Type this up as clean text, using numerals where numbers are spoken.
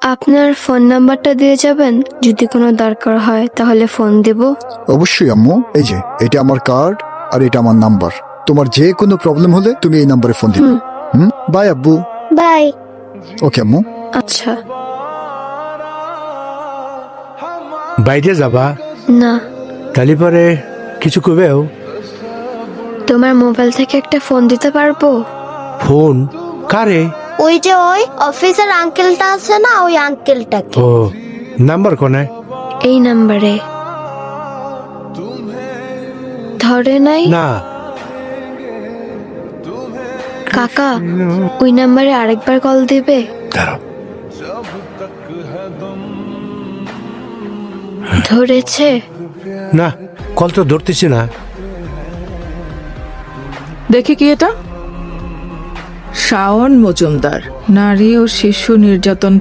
আপনার ফোন নাম্বারটা দিয়ে যাবেন, যদি কোনো দরকার হয় তাহলে ফোন দেব। অবশ্যই আম্মু, এই যে এটা আমার কার্ড আর এটা আমার নাম্বার। তোমার যে কোনো প্রবলেম হলে তুমি এই নাম্বারে ফোন দিবে। বাই আব্বু। বাই। ওকে আম্মু। আচ্ছা। বাইরে যাবা? না। তাহলে পরে কিছু কবেও? তোমার মোবাইল থেকে একটা ফোন দিতে পারবো? ফোন কারে? ওই যে ওই অফিসের আঙ্কেলটা আছে না, ওই আঙ্কেলটাকে। ও নাম্বার কোনে? এই নাম্বারে। ধরে নাই? না। কাকা, ওই নাম্বারে আরেকবার কল দিবে? দাঁড়াও। ধরেছে? না, কল তো ধরতেছি না। দেখি কি এটা? শাওন মজুমদার, নারী ও শিশু নির্যাতন